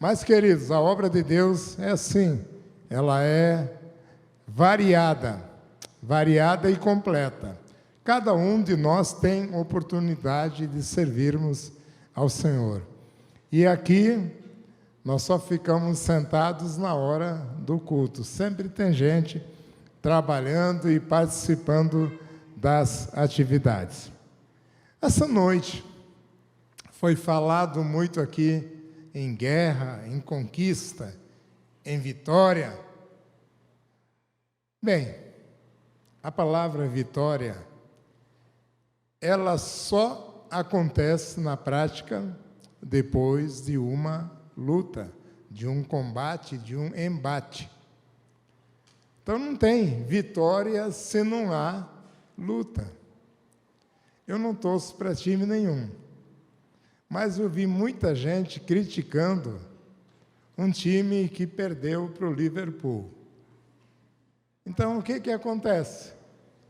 Mas, queridos, a obra de Deus é assim, ela é variada e completa. Cada um de nós tem oportunidade de servirmos ao Senhor. E aqui, nós só ficamos sentados na hora do culto. Sempre tem gente trabalhando e participando das atividades. Essa noite, foi falado muito aqui em guerra, em conquista, em vitória. Bem, a palavra vitória, ela só acontece na prática depois de uma luta, de um combate, de um embate. Então não tem vitória se não há luta. Eu não torço para time nenhum, mas eu vi muita gente criticando um time que perdeu para o Liverpool. Então, o que acontece?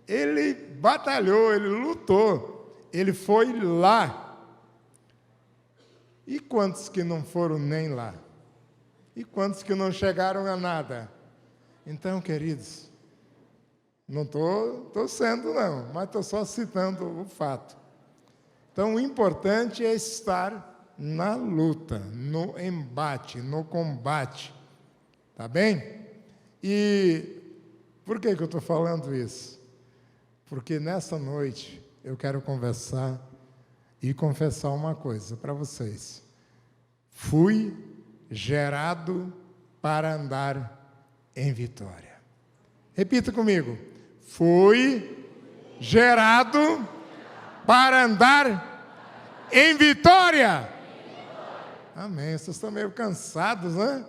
Ele batalhou, ele lutou, ele foi lá. E quantos que não foram nem lá? E quantos que não chegaram a nada? Então, queridos, não estou torcendo não, mas estou só citando o fato. Então, o importante é estar na luta, no embate, no combate. Tá bem? E por que eu estou falando isso? Porque nessa noite eu quero conversar e confessar uma coisa para vocês. Fui gerado para andar em vitória. Repita comigo. Fui gerado para andar em vitória. Amém. Vocês estão meio cansados, né?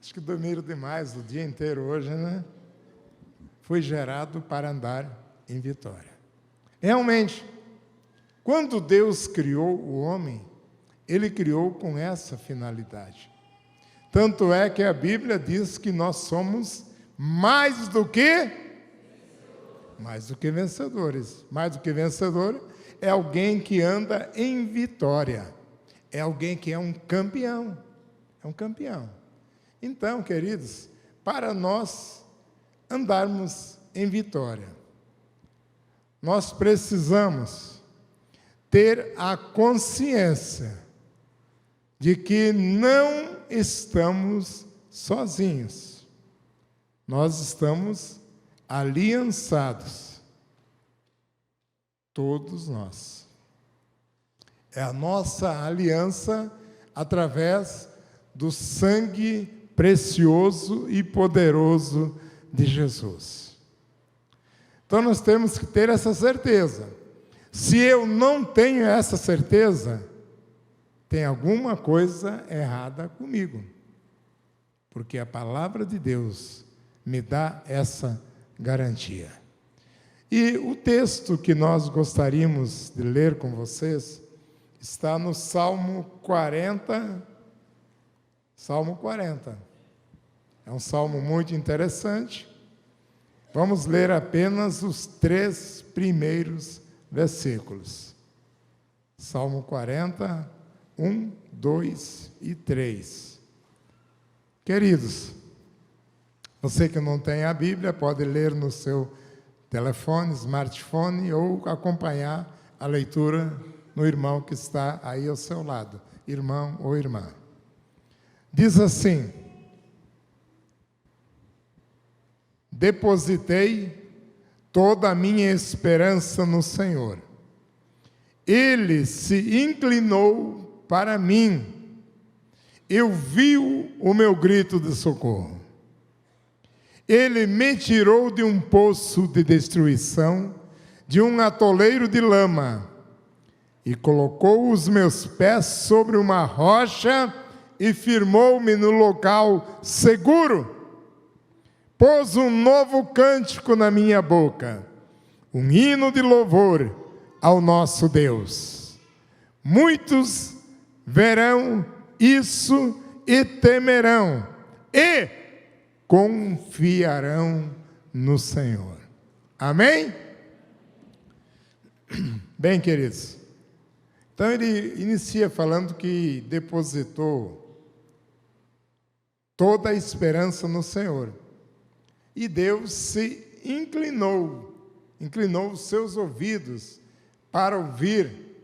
Acho que dormiram demais o dia inteiro hoje, né? Fui gerado para andar em vitória. Realmente, quando Deus criou o homem, Ele criou com essa finalidade. Tanto é que a Bíblia diz que nós somos mais do que vencedores. Mais do que vencedor é alguém que anda em vitória. É alguém que é um campeão. É um campeão. Então, queridos, para nós andarmos em vitória, nós precisamos ter a consciência de que não estamos sozinhos. Nós estamos aliançados. Todos nós. É a nossa aliança através do sangue precioso e poderoso de Jesus. Então nós temos que ter essa certeza. Se eu não tenho essa certeza, tem alguma coisa errada comigo. Porque a palavra de Deus me dá essa garantia. E o texto que nós gostaríamos de ler com vocês está no Salmo 40. Salmo 40. É um salmo muito interessante. Vamos ler apenas os 3 primeiros versículos. Salmo 40, 1, 2 e 3. Queridos, você que não tem a Bíblia, pode ler no seu telefone, smartphone, ou acompanhar a leitura no irmão que está aí ao seu lado, irmão ou irmã. Diz assim: depositei toda a minha esperança no Senhor. Ele se inclinou para mim. Eu vi o meu grito de socorro. Ele me tirou de um poço de destruição, de um atoleiro de lama, e colocou os meus pés sobre uma rocha e firmou-me no local seguro. Pôs um novo cântico na minha boca, um hino de louvor ao nosso Deus. Muitos verão isso e temerão, e confiarão no Senhor. Amém? Bem, queridos, então ele inicia falando que depositou toda a esperança no Senhor. E Deus se inclinou os seus ouvidos para ouvir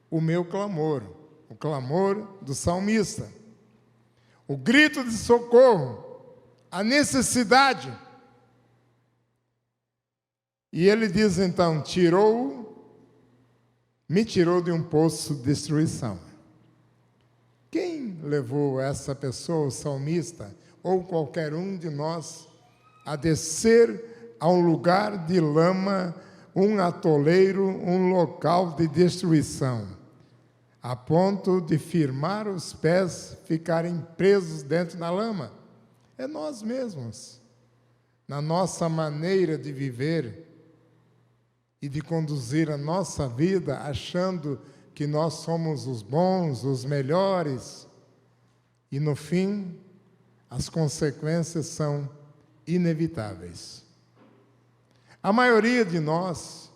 o meu clamor, o clamor do salmista, o grito de socorro, a necessidade. E ele diz então, me tirou de um poço de destruição. Quem levou essa pessoa, o salmista, ou qualquer um de nós, a descer a um lugar de lama, um atoleiro, um local de destruição, a ponto de firmar os pés, ficarem presos dentro da lama? É nós mesmos, na nossa maneira de viver e de conduzir a nossa vida, achando que nós somos os bons, os melhores, e no fim, as consequências são inevitáveis. A maioria de nós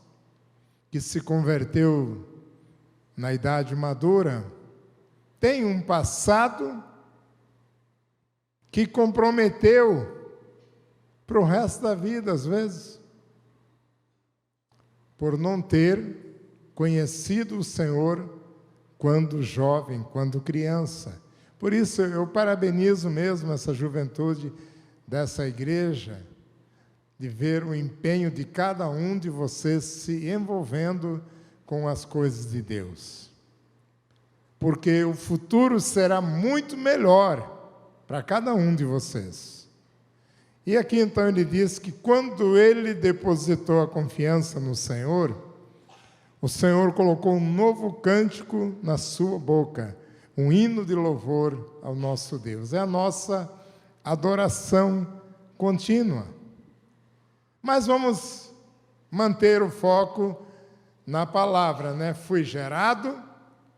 que se converteu na idade madura tem um passado que comprometeu para o resto da vida, às vezes, por não ter conhecido o Senhor quando jovem, quando criança. Por isso, eu parabenizo mesmo essa juventude dessa igreja, de ver o empenho de cada um de vocês se envolvendo com as coisas de Deus. Porque o futuro será muito melhor para cada um de vocês. E aqui então ele diz que quando ele depositou a confiança no Senhor, o Senhor colocou um novo cântico na sua boca, um hino de louvor ao nosso Deus. É a nossa adoração contínua. Mas vamos manter o foco na palavra, né? Fui gerado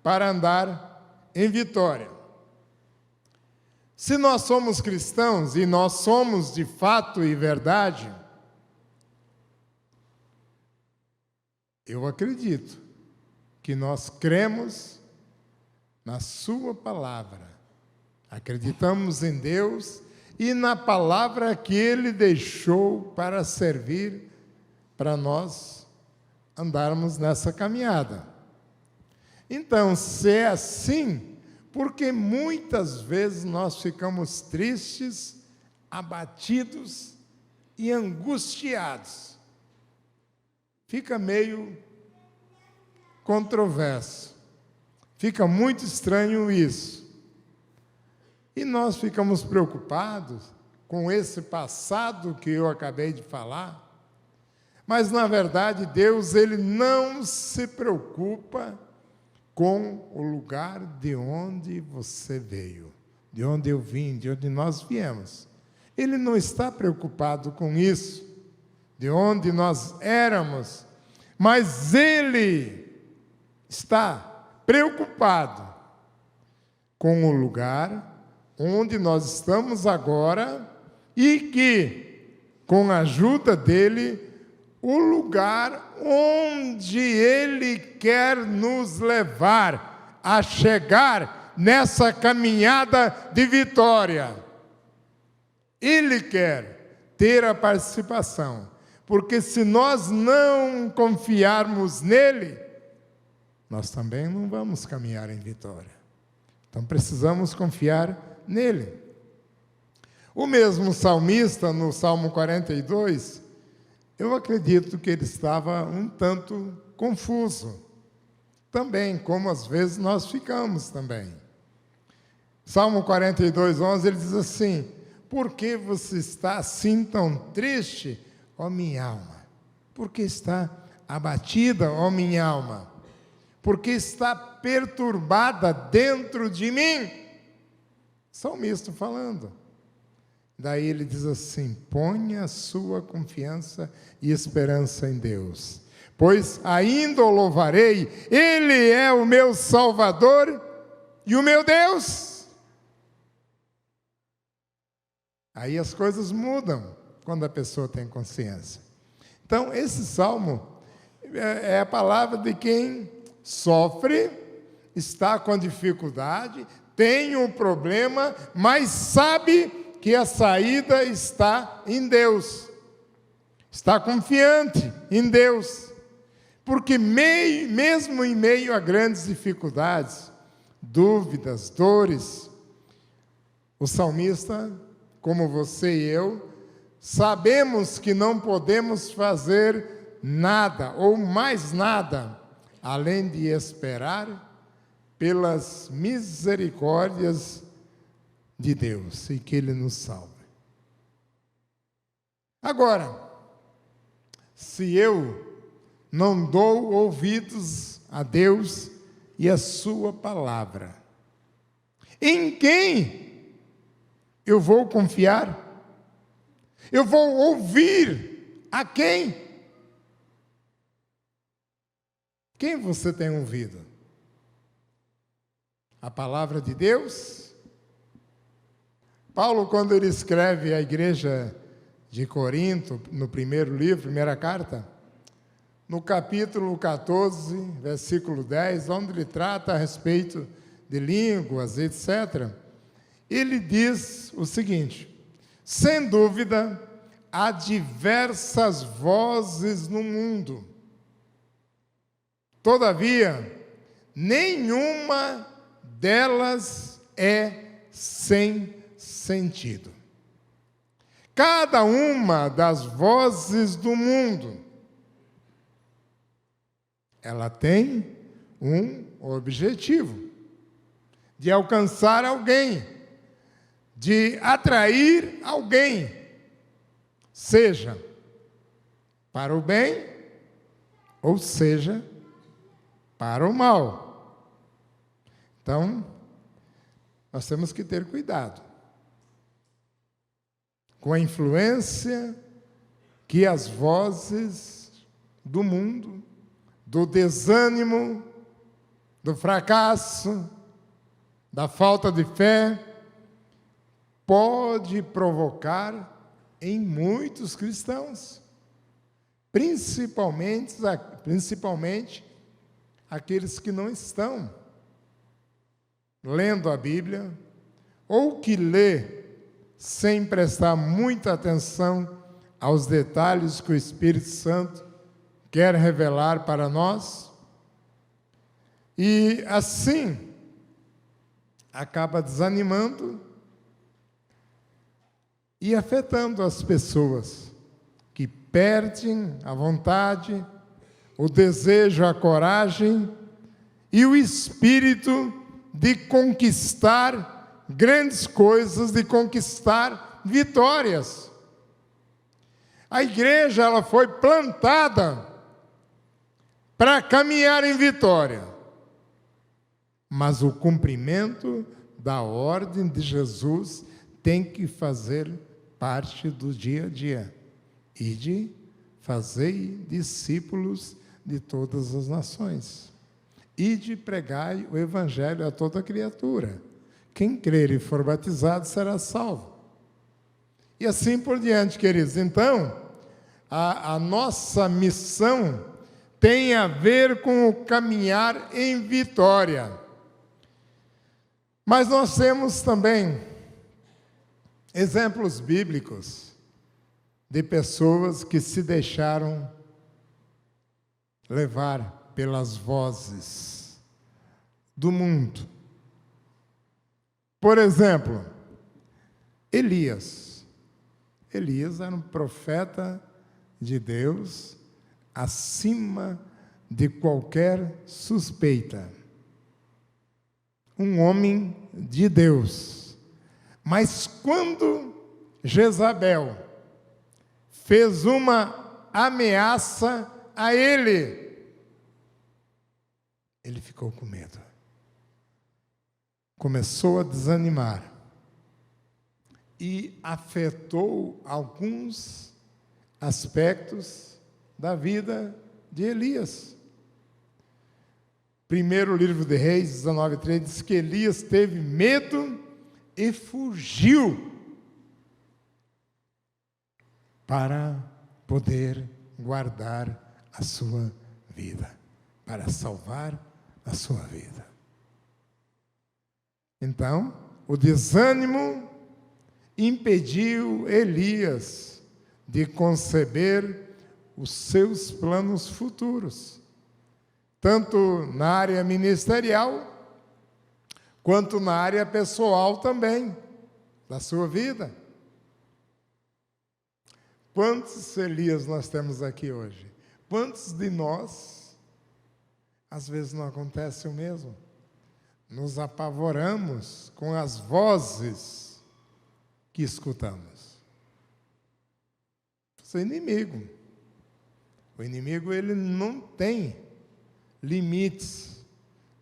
para andar em vitória. Se nós somos cristãos, e nós somos de fato e verdade, eu acredito que nós cremos na sua palavra, acreditamos em Deus e na palavra que Ele deixou para servir para nós andarmos nessa caminhada. Então, se é assim, porque muitas vezes nós ficamos tristes, abatidos e angustiados. Fica meio controverso. Fica muito estranho isso. E nós ficamos preocupados com esse passado que eu acabei de falar. Mas, na verdade, Deus, Ele não se preocupa com o lugar de onde você veio, de onde eu vim, de onde nós viemos. Ele não está preocupado com isso, de onde nós éramos, mas Ele está preocupado com o lugar onde nós estamos agora e que, com a ajuda dEle, o lugar onde Ele quer nos levar a chegar nessa caminhada de vitória. Ele quer ter a participação, porque se nós não confiarmos nele, nós também não vamos caminhar em vitória. Então precisamos confiar nele. O mesmo salmista, no Salmo 42, eu acredito que ele estava um tanto confuso, também, como às vezes nós ficamos também. Salmo 42, 11, ele diz assim: por que você está assim tão triste, ó minha alma? Por que está abatida, ó minha alma? Por que está perturbada dentro de mim? Salmista falando. Daí ele diz assim: ponha a sua confiança e esperança em Deus, pois ainda o louvarei, Ele é o meu Salvador e o meu Deus. Aí as coisas mudam quando a pessoa tem consciência. Então, esse salmo é a palavra de quem sofre, está com dificuldade, tem um problema, mas sabe que a saída está em Deus. Está confiante em Deus. Porque mesmo em meio a grandes dificuldades, dúvidas, dores, o salmista, como você e eu, sabemos que não podemos fazer nada ou mais nada, além de esperar pelas misericórdias de Deus e que Ele nos salve. Agora, se eu não dou ouvidos a Deus e a sua palavra, em quem eu vou confiar? Eu vou ouvir a quem? Quem você tem ouvido? A palavra de Deus? Paulo, quando ele escreve à igreja de Corinto, no primeiro livro, primeira carta, no capítulo 14, versículo 10, onde ele trata a respeito de línguas, etc., ele diz o seguinte: sem dúvida, há diversas vozes no mundo. Todavia, nenhuma delas é sem sentido. Cada uma das vozes do mundo, ela tem um objetivo: de alcançar alguém, de atrair alguém, seja para o bem, ou seja, para o mal. Então, nós temos que ter cuidado com a influência que as vozes do mundo, do desânimo, do fracasso, da falta de fé, pode provocar em muitos cristãos, principalmente aqueles que não estão lendo a Bíblia, ou que lê sem prestar muita atenção aos detalhes que o Espírito Santo quer revelar para nós, e assim acaba desanimando e afetando as pessoas, que perdem a vontade, o desejo, a coragem e o espírito de conquistar grandes coisas, de conquistar vitórias. A igreja, ela foi plantada para caminhar em vitória, mas o cumprimento da ordem de Jesus tem que fazer parte do dia a dia, e de fazer discípulos de todas as nações, e de pregar o evangelho a toda criatura. Quem crer e for batizado será salvo. E assim por diante, queridos. Então, a nossa missão tem a ver com o caminhar em vitória. Mas nós temos também exemplos bíblicos de pessoas que se deixaram levar pelas vozes do mundo. Por exemplo, Elias. Elias era um profeta de Deus acima de qualquer suspeita. Um homem de Deus. Mas quando Jezabel fez uma ameaça a ele, ele ficou com medo. Começou a desanimar. E afetou alguns aspectos da vida de Elias. Primeiro livro de Reis, 19:3, diz que Elias teve medo e fugiu para poder guardar a sua vida, para salvar a sua vida. Então, o desânimo impediu Elias de conceber os seus planos futuros, tanto na área ministerial, quanto na área pessoal também, da sua vida. Quantos Elias nós temos aqui hoje? Quantos de nós, às vezes não acontece o mesmo? Nos apavoramos com as vozes que escutamos. Isso é inimigo. O inimigo, ele não tem limites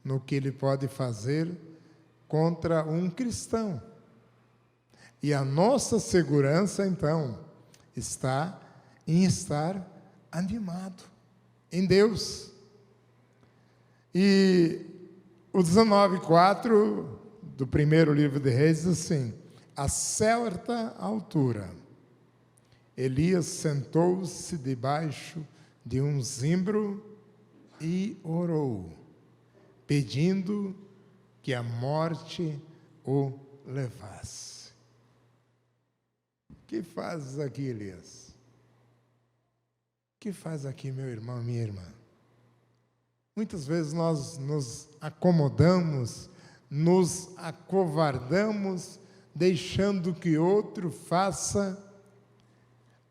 no que ele pode fazer contra um cristão. E a nossa segurança, então, está em estar animado em Deus. E o 19:4 do primeiro livro de Reis diz assim: a certa altura, Elias sentou-se debaixo de um zimbro e orou, pedindo que a morte o levasse. O que fazes aqui, Elias? O que faz aqui, meu irmão, minha irmã? Muitas vezes nós nos acomodamos, nos acovardamos, deixando que outro faça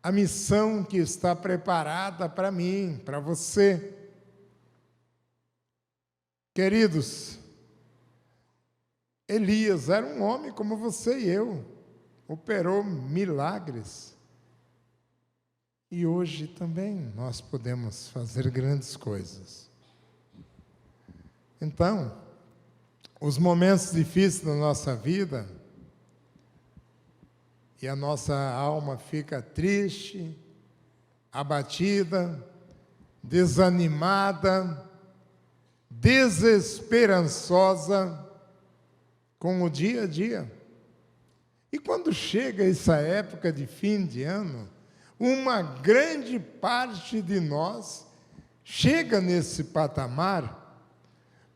a missão que está preparada para mim, para você. Queridos, Elias era um homem como você e eu, operou milagres. E hoje também nós podemos fazer grandes coisas. Então, os momentos difíceis da nossa vida, e a nossa alma fica triste, abatida, desanimada, desesperançosa com o dia a dia. E quando chega essa época de fim de ano, uma grande parte de nós chega nesse patamar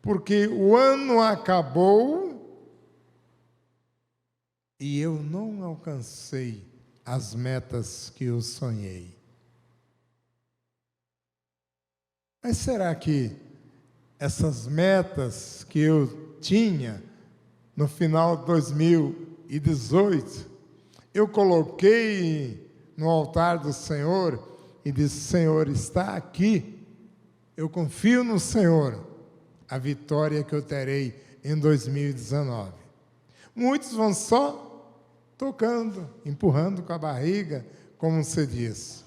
porque o ano acabou e eu não alcancei as metas que eu sonhei. Mas será que essas metas que eu tinha no final de 2018, eu coloquei no altar do Senhor e disse: Senhor, está aqui, eu confio no Senhor, a vitória que eu terei em 2019. Muitos vão só tocando, empurrando com a barriga, como se diz.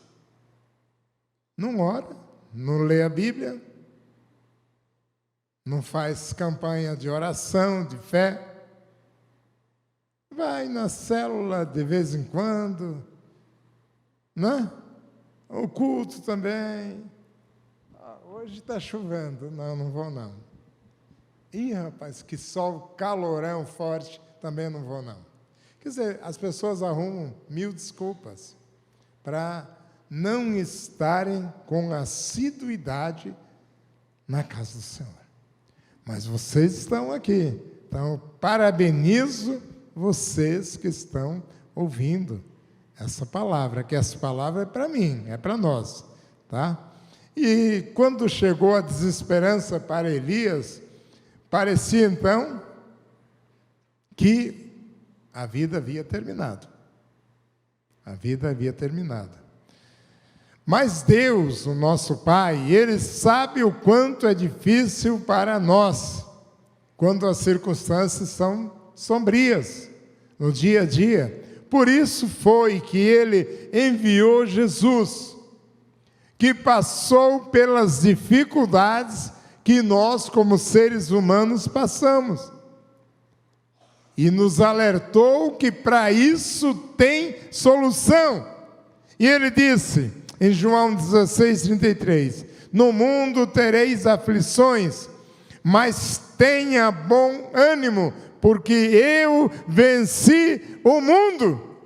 Não ora, não lê a Bíblia, não faz campanha de oração, de fé, vai na célula de vez em quando, né? O culto também. Hoje está chovendo. Não vou não. Ih, rapaz, que sol, calorão forte, também não vou não. Quer dizer, as pessoas arrumam 1000 desculpas para não estarem com assiduidade na casa do Senhor. Mas vocês estão aqui. Então, parabenizo vocês que estão ouvindo essa palavra, que essa palavra é para mim, é para nós, tá? E quando chegou a desesperança para Elias, parecia então que a vida havia terminado. A vida havia terminado. Mas Deus, o nosso Pai, Ele sabe o quanto é difícil para nós, quando as circunstâncias são sombrias, no dia a dia. Por isso foi que Ele enviou Jesus, que passou pelas dificuldades que nós, como seres humanos, passamos. E nos alertou que para isso tem solução. E Ele disse, em João 16:33, no mundo tereis aflições, mas tenha bom ânimo, porque eu venci o mundo.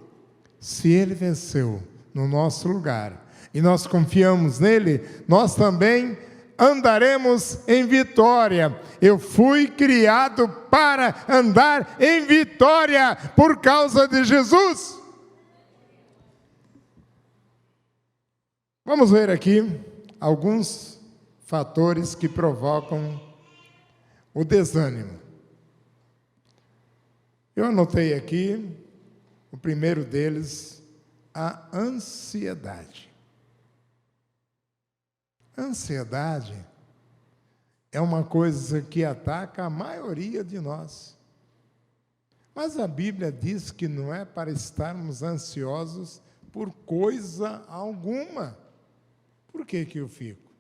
Se Ele venceu no nosso lugar, e nós confiamos nele, nós também andaremos em vitória. Eu fui criado para andar em vitória por causa de Jesus. Vamos ver aqui alguns fatores que provocam o desânimo. Eu anotei aqui, o primeiro deles, a ansiedade. A ansiedade é uma coisa que ataca a maioria de nós. Mas a Bíblia diz que não é para estarmos ansiosos por coisa alguma. Por que eu fico?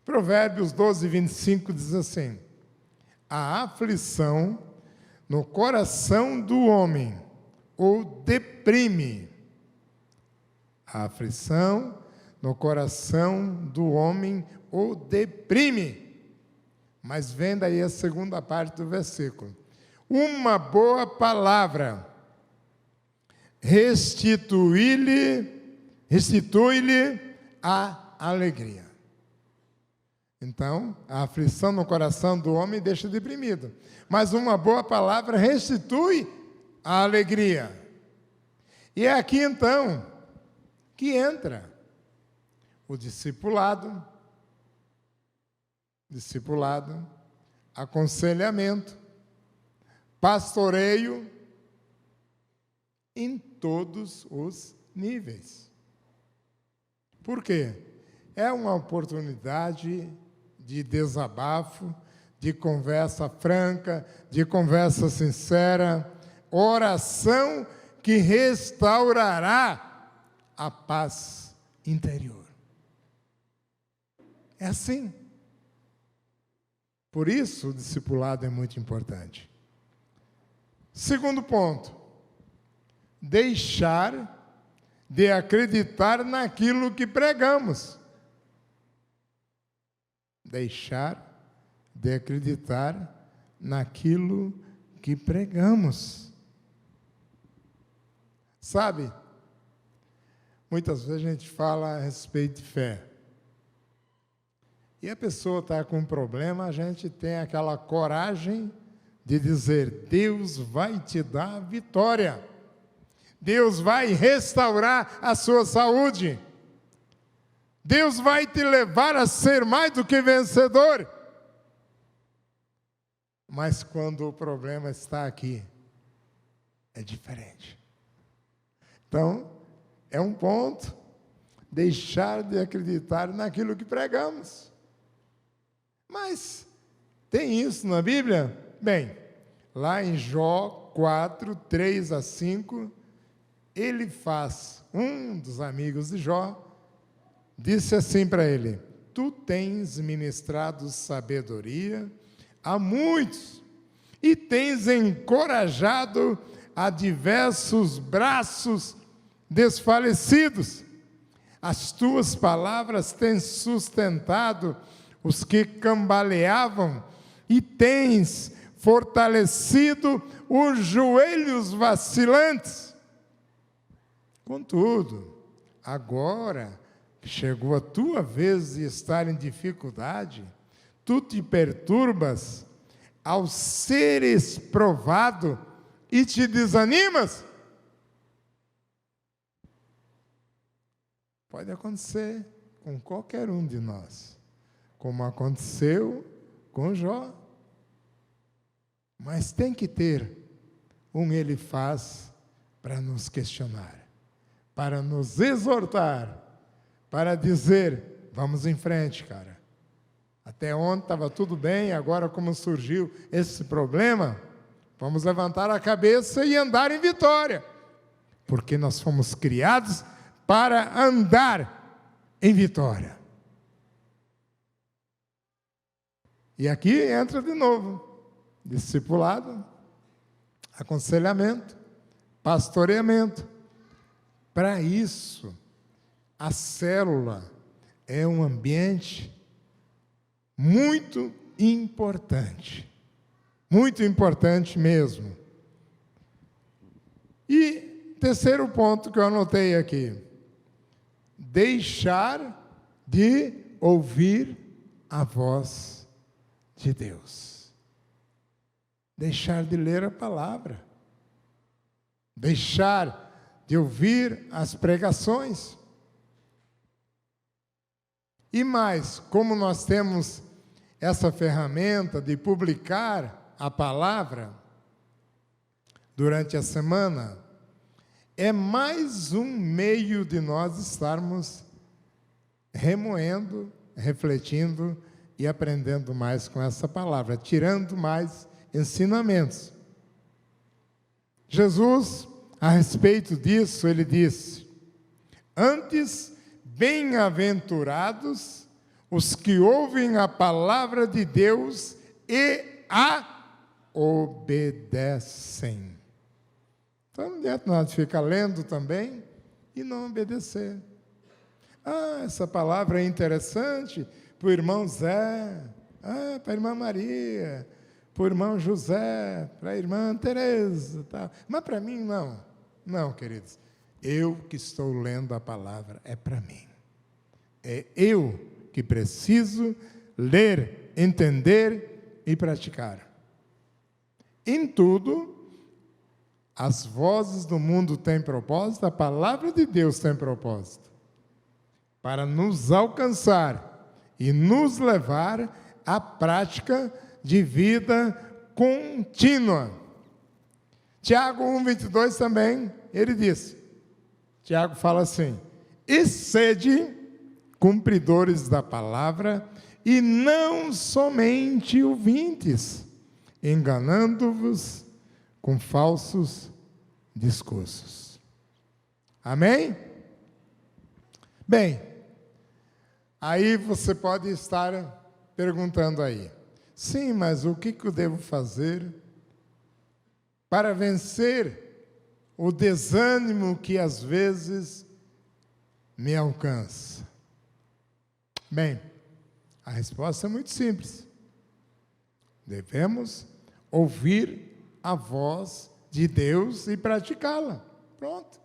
Provérbios 12, 25 diz assim: a aflição no coração do homem o deprime. A aflição no coração do homem o deprime. Mas vem daí a segunda parte do versículo. Uma boa palavra restitui-lhe a alegria. Então, a aflição no coração do homem deixa deprimido. Mas uma boa palavra restitui a alegria. E é aqui então que entra o discipulado, aconselhamento, pastoreio, em todos os níveis. Por quê? É uma oportunidade de desabafo, de conversa franca, de conversa sincera, oração que restaurará a paz interior. É assim. Por isso, o discipulado é muito importante. Segundo ponto, deixar de acreditar naquilo que pregamos. Deixar de acreditar naquilo que pregamos. Sabe, muitas vezes a gente fala a respeito de fé. E a pessoa está com um problema, a gente tem aquela coragem de dizer: Deus vai te dar a vitória. Deus vai restaurar a sua saúde. Deus vai te levar a ser mais do que vencedor. Mas quando o problema está aqui, é diferente. Então, é um ponto, deixar de acreditar naquilo que pregamos. Mas, tem isso na Bíblia? Bem, lá em Jó 4, 3 a 5, um dos amigos de Jó, disse assim para ele: tu tens ministrado sabedoria a muitos e tens encorajado a diversos braços desfalecidos. As tuas palavras têm sustentado os que cambaleavam e tens fortalecido os joelhos vacilantes. Contudo, agora que chegou a tua vez de estar em dificuldade, tu te perturbas ao seres provado e te desanimas? Pode acontecer com qualquer um de nós, como aconteceu com Jó. Mas tem que ter um Elifaz para nos questionar, para nos exortar, para dizer: vamos em frente, cara. Até ontem estava tudo bem, agora como surgiu esse problema, vamos levantar a cabeça e andar em vitória, porque nós fomos criados para andar em vitória. E aqui entra de novo discipulado, aconselhamento, pastoreamento. Para isso, a célula é um ambiente muito importante mesmo. E terceiro ponto que eu anotei aqui: deixar de ouvir a voz de Deus. Deixar de ler a palavra. Deixar de ouvir as pregações. E mais, como nós temos essa ferramenta de publicar a palavra durante a semana, é mais um meio de nós estarmos remoendo, refletindo e aprendendo mais com essa palavra, tirando mais ensinamentos. Jesus, a respeito disso, ele disse: antes, bem-aventurados os que ouvem a palavra de Deus e a obedecem. Então, não adianta nós ficar lendo também e não obedecer. Ah, essa palavra é interessante para o irmão Zé, para a irmã Maria, para o irmão José, para a irmã Tereza, tá? Mas para mim não. Não, queridos. Eu que estou lendo a palavra, é para mim. É eu que preciso ler, entender e praticar. Em tudo, as vozes do mundo têm propósito, a palavra de Deus tem propósito, para nos alcançar e nos levar à prática de vida contínua. Tiago 1,22 também, ele diz, Tiago fala assim: e sede cumpridores da palavra, e não somente ouvintes, enganando-vos com falsos discursos. Amém? Bem, aí você pode estar perguntando aí, sim, mas o que eu devo fazer para vencer o desânimo que às vezes me alcança? Bem, a resposta é muito simples. Devemos ouvir a voz de Deus e praticá-la. Pronto.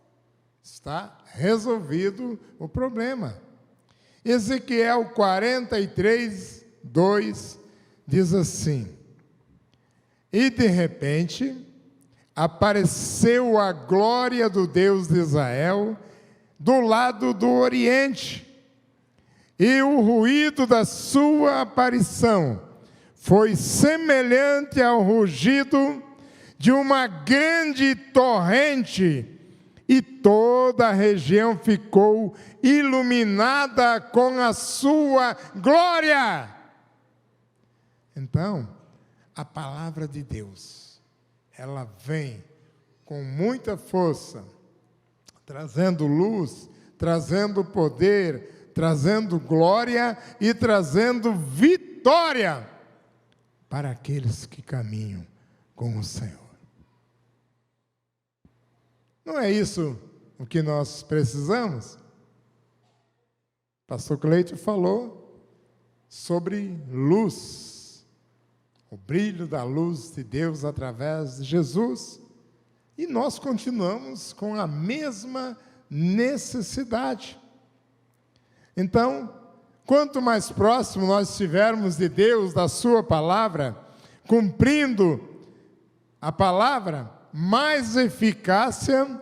Está resolvido o problema. Ezequiel 43, 2 diz assim: e de repente apareceu a glória do Deus de Israel do lado do Oriente, e o ruído da sua aparição foi semelhante ao rugido de uma grande torrente, e toda a região ficou iluminada com a sua glória. Então, a palavra de Deus, ela vem com muita força, trazendo luz, trazendo poder, trazendo glória e trazendo vitória para aqueles que caminham com o Senhor. Não é isso o que nós precisamos? Pastor Cleito falou sobre luz, o brilho da luz de Deus através de Jesus, e nós continuamos com a mesma necessidade. Então, quanto mais próximo nós estivermos de Deus, da sua palavra, cumprindo a palavra, mais eficácia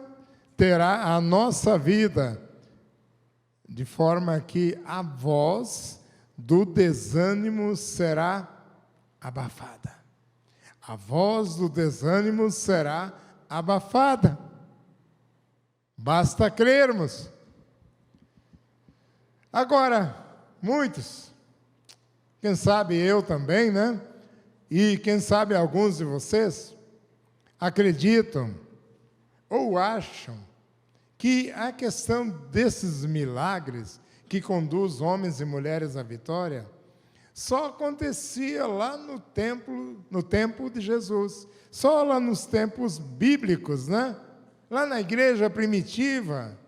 terá a nossa vida, de forma que a voz do desânimo será abafada. A voz do desânimo será abafada. Basta crermos. Agora, muitos, quem sabe eu também, né? E quem sabe alguns de vocês, acreditam ou acham que a questão desses milagres que conduz homens e mulheres à vitória só acontecia lá no tempo de Jesus, só lá nos tempos bíblicos, né? Lá na igreja primitiva,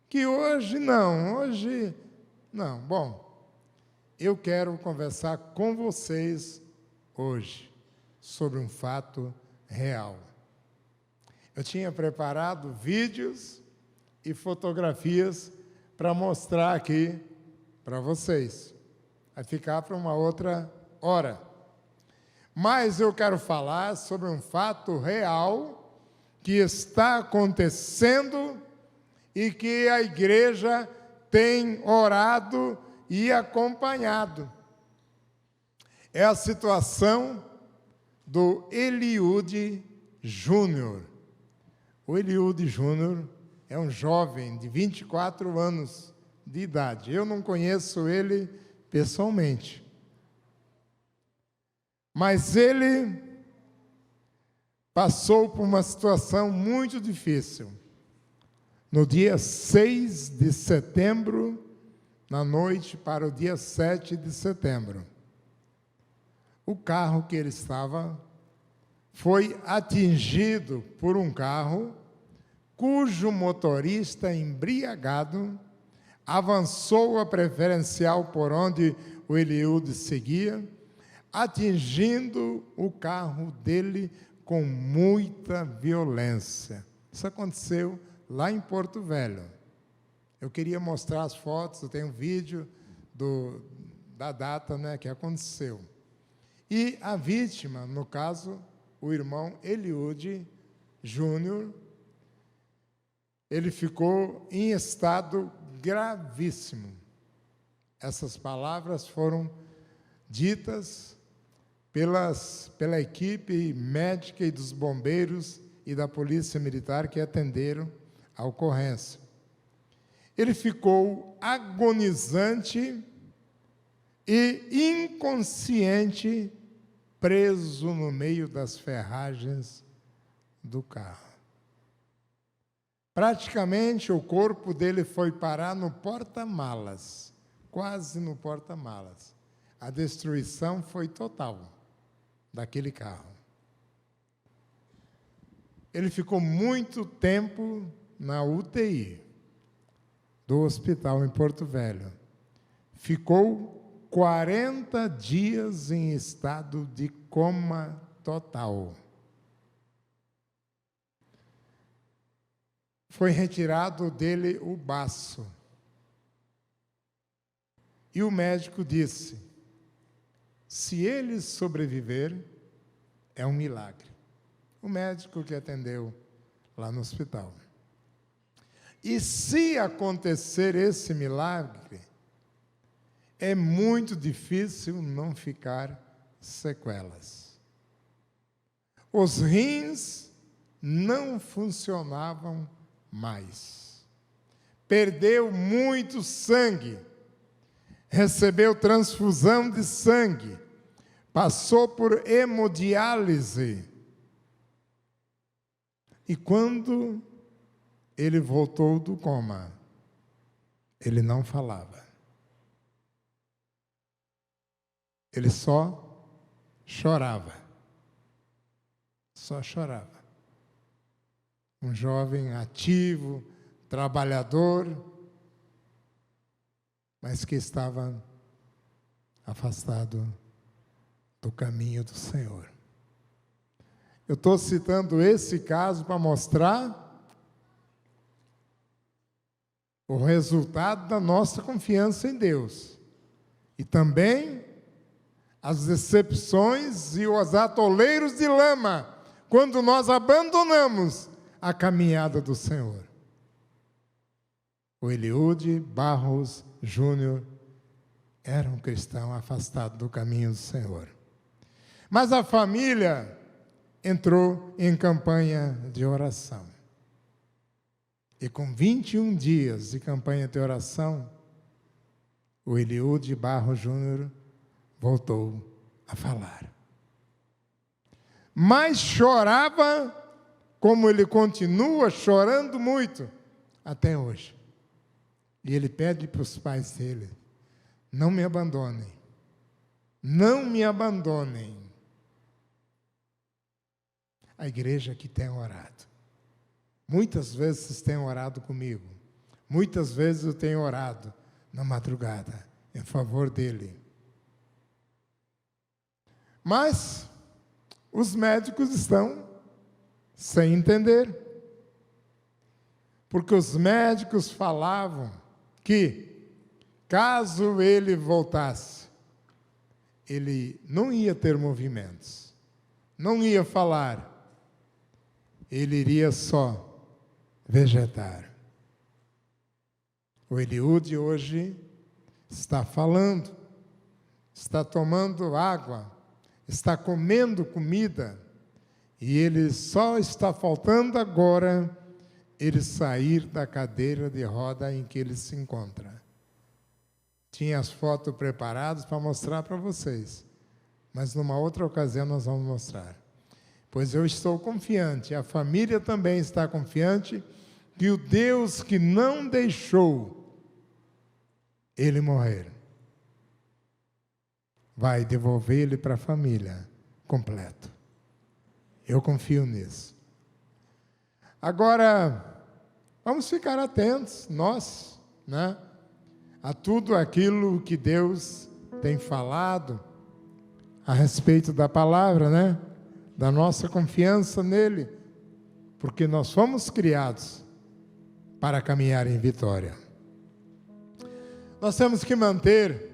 que hoje não, não. Bom, eu quero conversar com vocês hoje sobre um fato real. Eu tinha preparado vídeos e fotografias para mostrar aqui para vocês. vai ficar para uma outra hora. Mas eu quero falar sobre um fato real que está acontecendo e que a igreja tem orado e acompanhado. É a situação do Eliúde Júnior. O Eliúde Júnior é um jovem de 24 anos de idade. Eu não conheço ele pessoalmente. Mas ele passou por uma situação muito difícil. No dia 6 de setembro, na noite para o dia 7 de setembro, o carro que ele estava foi atingido por um carro cujo motorista embriagado avançou a preferencial por onde o Eliúde seguia, atingindo o carro dele com muita violência. Isso aconteceu lá em Porto Velho. Eu queria mostrar as fotos, eu tenho um vídeo da data, né, que aconteceu. E a vítima, no caso, o irmão Eliúde Júnior, ele ficou em estado gravíssimo. Essas palavras foram ditas pela equipe médica e dos bombeiros e da polícia militar que atenderam a ocorrência. Ele ficou agonizante e inconsciente, preso no meio das ferragens do carro. Praticamente o corpo dele foi parar no porta-malas, quase no porta-malas. A destruição foi total daquele carro. Ele ficou muito tempo na UTI do hospital em Porto Velho. Ficou 40 dias em estado de coma total. Foi retirado dele o baço. E o médico disse: se ele sobreviver, é um milagre. O médico que atendeu lá no hospital. E se acontecer esse milagre, é muito difícil não ficar sequelas. Os rins não funcionavam mais. Perdeu muito sangue. Recebeu transfusão de sangue. Passou por hemodiálise. E quando ele voltou do coma, ele não falava. Ele só chorava. Só chorava. Um jovem ativo, trabalhador, mas que estava afastado do caminho do Senhor. Eu estou citando esse caso para mostrar o resultado da nossa confiança em Deus. E também as decepções e os atoleiros de lama, quando nós abandonamos a caminhada do Senhor. O Eliúde Barros Júnior era um cristão afastado do caminho do Senhor. Mas a família entrou em campanha de oração. E com 21 dias de campanha de oração, o Eliúde Barros Júnior voltou a falar. Mas chorava como ele continua chorando muito até hoje. E ele pede para os pais dele: não me abandonem. Não me abandonem. A igreja que tem orado. Muitas vezes vocês têm orado comigo. Muitas vezes eu tenho orado na madrugada em favor dele. Mas os médicos estão sem entender. Porque os médicos falavam que, caso ele voltasse ele não ia ter movimentos, não ia falar, ele iria só vegetar. O Eliúde hoje está falando, está tomando água, está comendo comida, e ele só está faltando agora ele sair da cadeira de roda em que ele se encontra. Tinha as fotos preparadas para mostrar para vocês, mas numa outra ocasião nós vamos mostrar. Pois eu estou confiante, a família também está confiante, que o Deus que não deixou ele morrer, vai devolver ele para a família completo. Eu confio nisso. Agora, vamos ficar atentos, nós, né, a tudo aquilo que Deus tem falado a respeito da palavra, né, da nossa confiança nele, porque nós fomos criados para caminhar em vitória. Nós temos que manter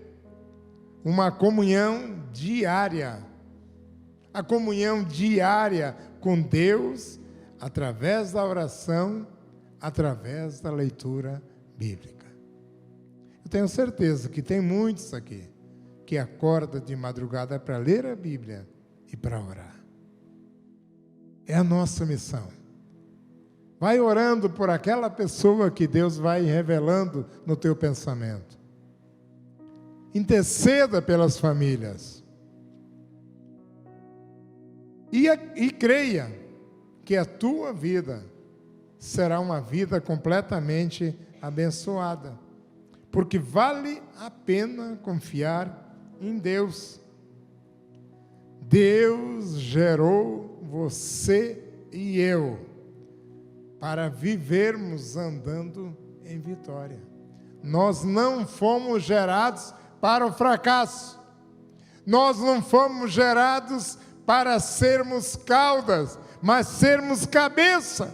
uma comunhão diária, a comunhão diária com Deus, através da oração, através da leitura bíblica. Eu tenho certeza que tem muitos aqui que acordam de madrugada para ler a Bíblia e para orar. É a nossa missão. Vai orando por aquela pessoa que Deus vai revelando no teu pensamento. Interceda pelas famílias. E creia que a tua vida será uma vida completamente abençoada. Porque vale a pena confiar em Deus. Deus gerou você e eu para vivermos andando em vitória. Nós não fomos gerados para o fracasso. Nós não fomos gerados para sermos caudas, mas sermos cabeça,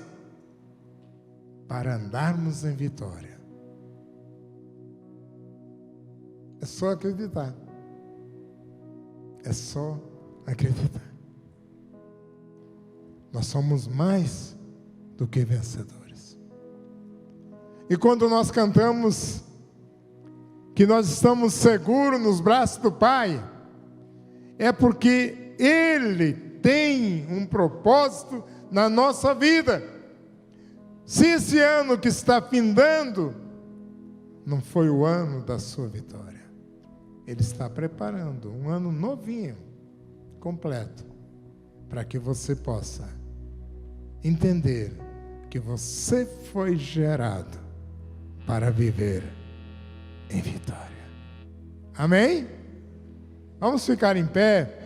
para andarmos em vitória. É só acreditar. É só acreditar. Nós somos mais do que vencedores. E quando nós cantamos que nós estamos seguros nos braços do Pai, é porque Ele tem um propósito na nossa vida. Se esse ano que está findando não foi o ano da sua vitória, Ele está preparando um ano novinho, completo, para que você possa entender que você foi gerado para viver em vitória. Amém? Vamos ficar em pé.